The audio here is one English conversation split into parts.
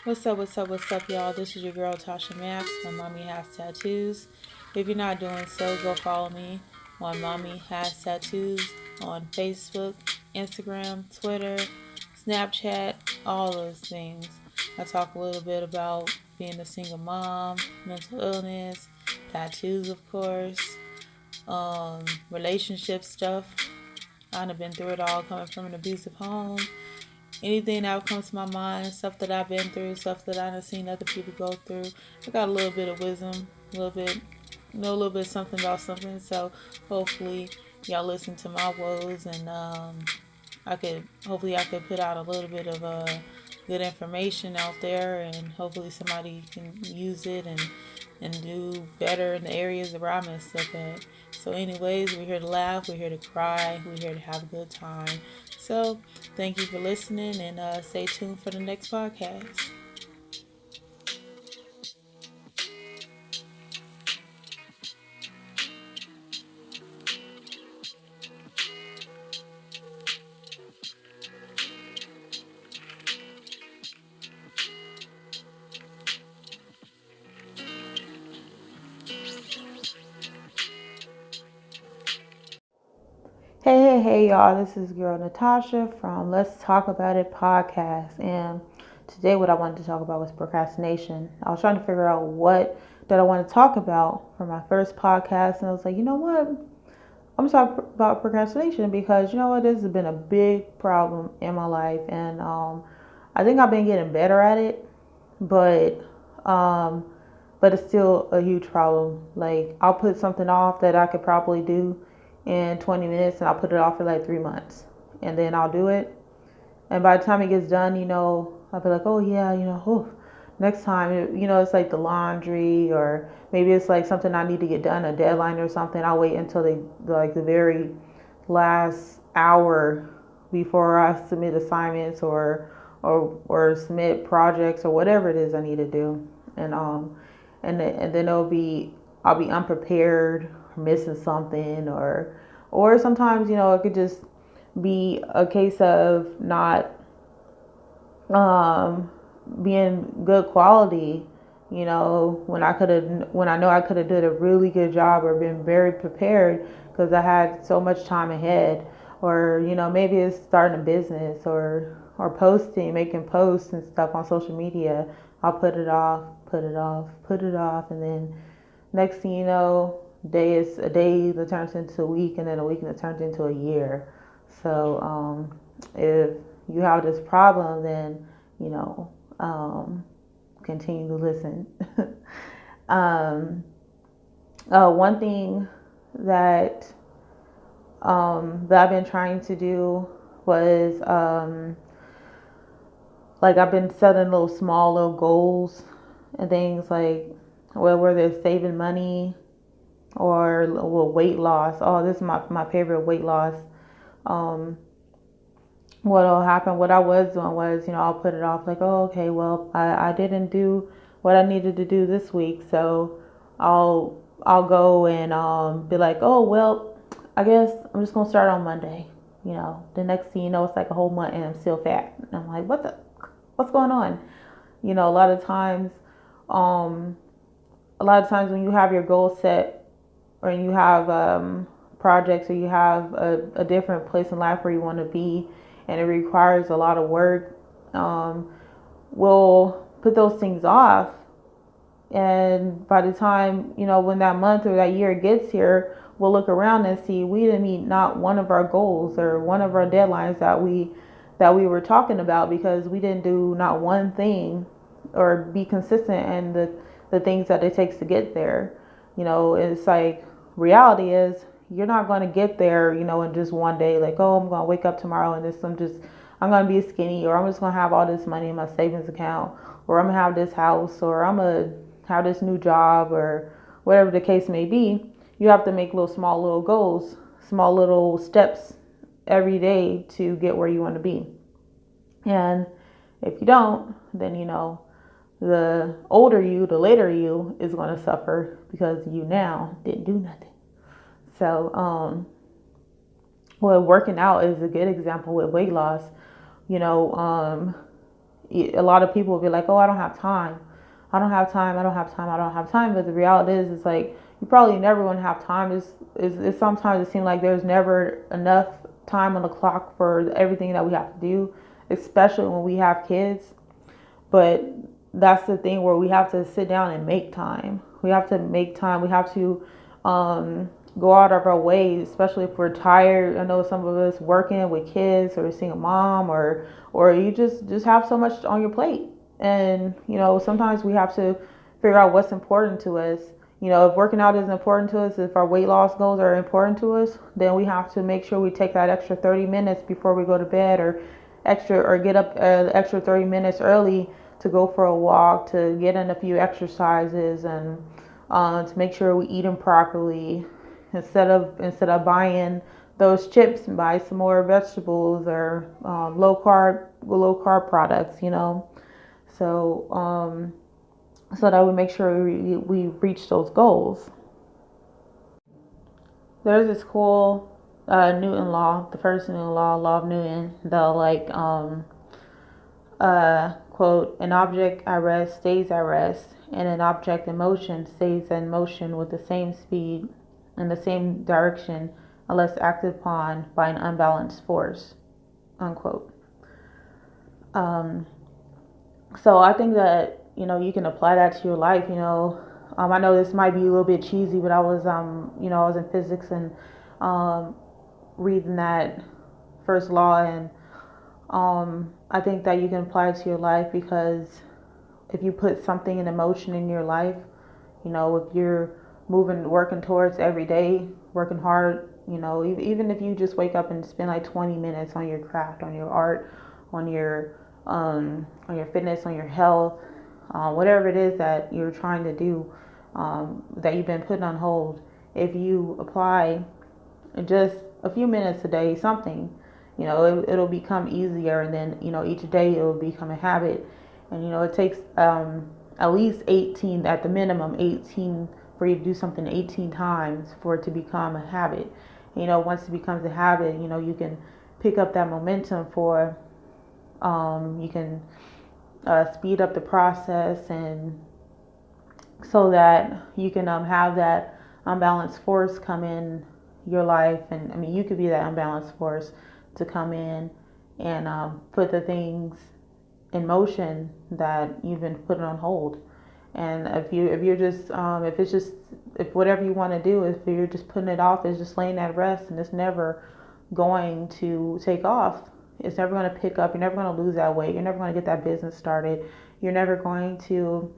What's up, y'all? This is your girl Tasha Max on Mommy Has Tattoos. If you're not doing so, go follow me on Mommy Has Tattoos on Facebook, Instagram, Twitter, Snapchat, all those things. I talk a little bit about being a single mom, mental illness, tattoos, of course, relationship stuff. I've been through it all, coming from an abusive home. Anything that comes to my mind, stuff that I've been through, stuff that I've seen other people go through. I got a little bit of wisdom, a little bit, know a little bit something about something. So hopefully y'all listen to my woes, and hopefully I could put out a little bit of good information out there, and hopefully somebody can use it and do better in the areas where I messed up at. So anyways, we're here to laugh, we're here to cry, we're here to have a good time. So thank you for listening, and stay tuned for the next podcast. Hey, y'all. This is girl Natasha from Let's Talk About It podcast. And today, what I wanted to talk about was procrastination. I was trying to figure out what that I want to talk about for my first podcast. And I was like, you know what? I'm going to talk about procrastination because, you know what? This has been a big problem in my life. And I think I've been getting better at it. But, um, but it's still a huge problem. Like, I'll put something off that I could probably do in 20 minutes, and I'll put it off for like 3 months, and then I'll do it. And by the time it gets done, I'll be like, oh yeah, next time, it's like the laundry, or maybe it's like something I need to get done, a deadline or something. I'll wait until the very last hour before I submit assignments or submit projects or whatever it is I need to do. And then I'll be unprepared, missing something, or sometimes it could just be a case of not being good quality. When I know I could have did a really good job or been very prepared because I had so much time ahead. Or maybe it's starting a business or posting, making posts and stuff on social media. I'll put it off, and then next thing you know, a day that turns into a week, and then a week that turns into a year. So if you have this problem, then continue to listen. One thing that that I've been trying to do was like I've been setting little goals and things like, well, whether it's saving money or weight loss. Oh, this is my favorite weight loss. Um, what'll happen, what I was doing was, I'll put it off like, oh, okay, well, I didn't do what I needed to do this week. So I'll go and be like, oh, well, I guess I'm just going to start on Monday. The next thing you know, it's like a whole month and I'm still fat. And I'm like, what's going on? A lot of times, when you have your goals set, or you have projects, or you have a different place in life where you want to be, and it requires a lot of work, we'll put those things off. And by the time, when that month or that year gets here, we'll look around and see we didn't meet not one of our goals or one of our deadlines that we were talking about, because we didn't do not one thing or be consistent in the things that it takes to get there. It's like, reality is you're not going to get there, in just one day. Like, oh, I'm going to wake up tomorrow and I'm going to be skinny, or I'm just going to have all this money in my savings account, or I'm going to have this house, or I'm going to have this new job, or whatever the case may be. You have to make small little goals, small little steps every day to get where you want to be. And if you don't, then the older you, the later you is going to suffer, because you now didn't do nothing. So, working out is a good example with weight loss. a lot of people will be like, oh, I don't have time. I don't have time. I don't have time. I don't have time. But the reality is, it's like you probably never going to have time. It's sometimes it seems like there's never enough time on the clock for everything that we have to do, especially when we have kids. But that's the thing where we have to sit down and make time. We have to make time. We have to go out of our way, especially if we're tired. I know some of us working with kids or seeing a mom, or you just have so much on your plate. And sometimes we have to figure out what's important to us. If working out is important to us, if our weight loss goals are important to us, then we have to make sure we take that extra 30 minutes before we go to bed, or get up extra 30 minutes early to go for a walk, to get in a few exercises, and to make sure we eat them properly, instead of buying those chips, and buy some more vegetables or low carb products. So that we make sure we reach those goals. There's this cool Newton law, the first Newton law of Newton. Quote, an object at rest stays at rest, and an object in motion stays in motion with the same speed in the same direction unless acted upon by an unbalanced force, unquote. So I think that you can apply that to your life. I know this might be a little bit cheesy, but I was in physics, and reading that first law, and I think that you can apply it to your life, because if you put something in motion in your life, if you're working towards every day, working hard, even if you just wake up and spend like 20 minutes on your craft, on your art, on your fitness, on your health, whatever it is that you're trying to do, that you've been putting on hold, if you apply just a few minutes a day, something, it'll become easier, and then each day it will become a habit. And it takes at least 18, at the minimum 18, for you to do something 18 times for it to become a habit. Once it becomes a habit, you can pick up that momentum for you can speed up the process, and so that you can have that unbalanced force come in your life. And I mean, you could be that unbalanced force to come in and put the things in motion that you've been putting on hold. And if whatever you want to do, if you're just putting it off, it's just laying at rest, and it's never going to take off. It's never going to pick up. You're never going to lose that weight. You're never going to get that business started. You're never going to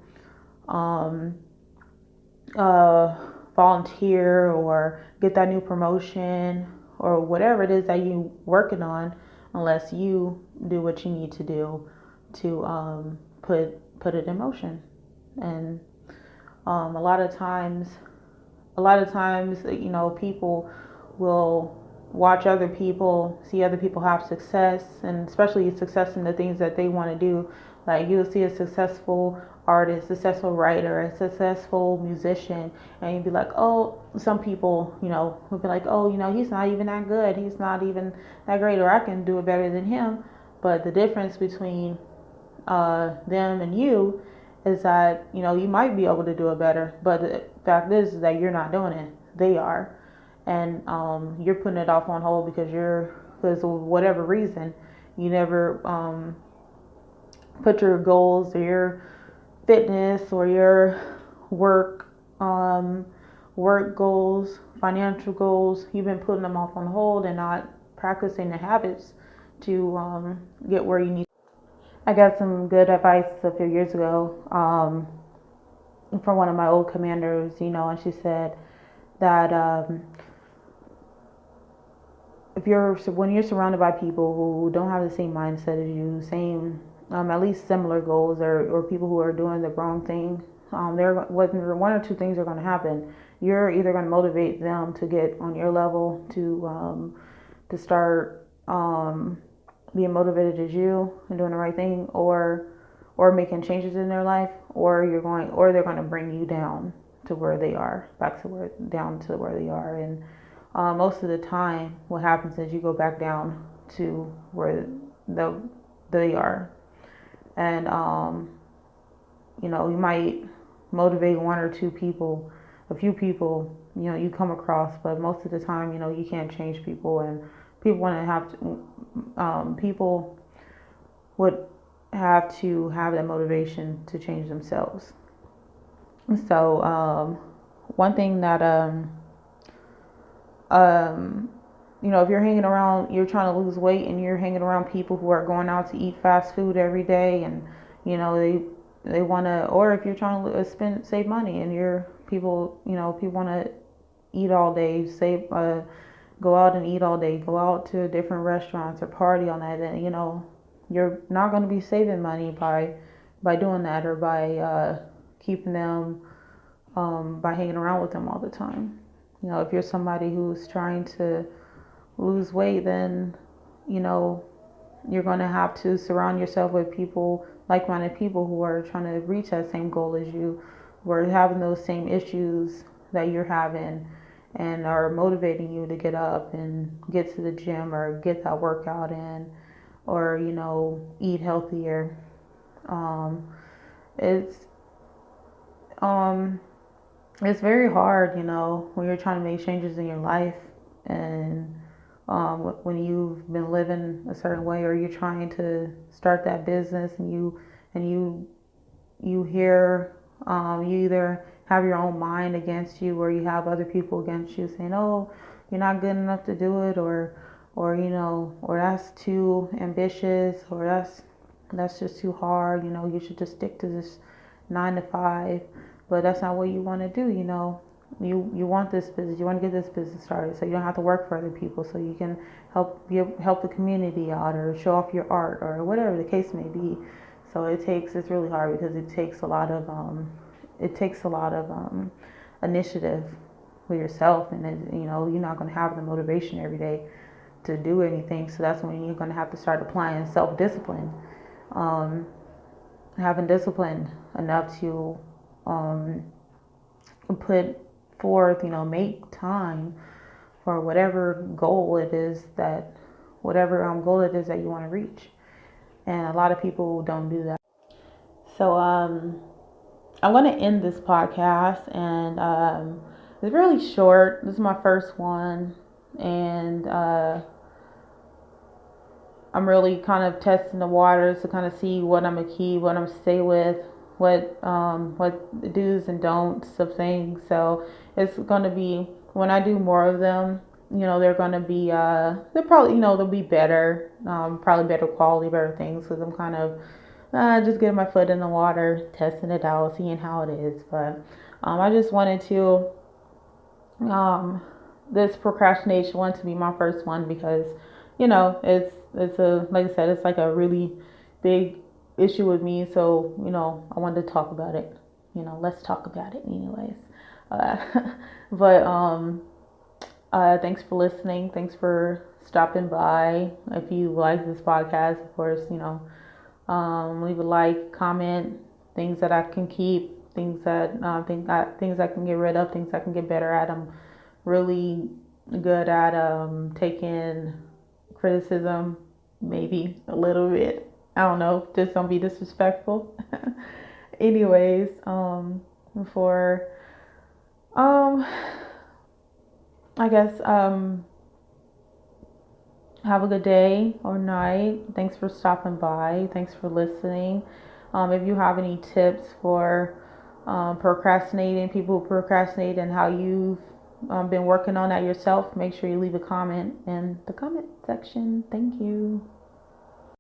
volunteer or get that new promotion or whatever it is that you're working on, unless you do what you need to do to put it in motion. And a lot of times, people will watch other people, see other people have success, and especially success in the things that they want to do. Like, you'll see a successful artist, successful writer, a successful musician, and you'd be like, oh, some people, would be like, oh, he's not even that good, he's not even that great, or I can do it better than him. But the difference between them and you is that, you might be able to do it better, but the fact is that you're not doing it, they are. And you're putting it off on hold because of whatever reason, you never put your goals or your fitness or your work goals, financial goals, you've been putting them off on hold and not practicing the habits to get where you need. I got some good advice a few years ago from one of my old commanders, and she said that when you're surrounded by people who don't have the same mindset as you, same at least similar goals, or people who are doing the wrong thing, one or two things are going to happen. You're either going to motivate them to get on your level, to start being motivated as you and doing the right thing, or making changes in their life, or they're going to bring you down to where they are, down to where they are. And most of the time, what happens is you go back down to where they are. And you might motivate one or two people, a few people, you come across, but most of the time, you can't change people, and people want to have to, people would have to have that motivation to change themselves. So, one thing that, if you're hanging around, you're trying to lose weight and you're hanging around people who are going out to eat fast food every day, and, they want to, or if you're trying to save money and people want to eat all day, go out and eat all day, go out to different restaurants or party all night, then, you're not going to be saving money by doing that, or by keeping them, by hanging around with them all the time. If you're somebody who's trying to lose weight, then, you're going to have to surround yourself with people, like-minded people who are trying to reach that same goal as you, who are having those same issues that you're having, and are motivating you to get up and get to the gym or get that workout in, or, eat healthier. It's it's very hard, when you're trying to make changes in your life, and when you've been living a certain way, or you're trying to start that business, and you hear, you either have your own mind against you, or you have other people against you saying, "Oh, you're not good enough to do it," or or that's too ambitious, or that's just too hard. You should just stick to this 9 to 5. But that's not what you want to do. You want this business, you want to get this business started, so you don't have to work for other people, so you can help the community out, or show off your art, or whatever the case may be. So it's really hard, because it takes a lot of initiative with yourself, and you're not going to have the motivation every day to do anything. So that's when you're going to have to start applying self-discipline, having discipline enough to put forth, make time for whatever goal it is that you want to reach. And a lot of people don't do that. So I'm going to end this podcast, and it's really short. This is my first one, and I'm really kind of testing the waters to kind of see what I'm gonna keep, what I'm gonna stay with, what the do's and don'ts of things. So it's gonna be, when I do more of them, they're gonna be they're probably, they'll be better, probably better quality, better things, because I'm kind of just getting my foot in the water, testing it out, seeing how it is. But I just wanted to this procrastination one to be my first one, because it's a, like I said, it's like a really big issue with me. So I wanted to talk about it. Let's talk about it anyways. uh, but thanks for listening, thanks for stopping by. If you like this podcast, of course, leave a like, comment, things that I can keep, things that things I can get rid of, things I can get better at. I'm really good at taking criticism, maybe a little bit. I don't know, just don't be disrespectful. Anyways, for I guess have a good day or night. Thanks for stopping by. Thanks for listening. If you have any tips for procrastinating, people who procrastinate, and how you've been working on that yourself, make sure you leave a comment in the comment section. Thank you.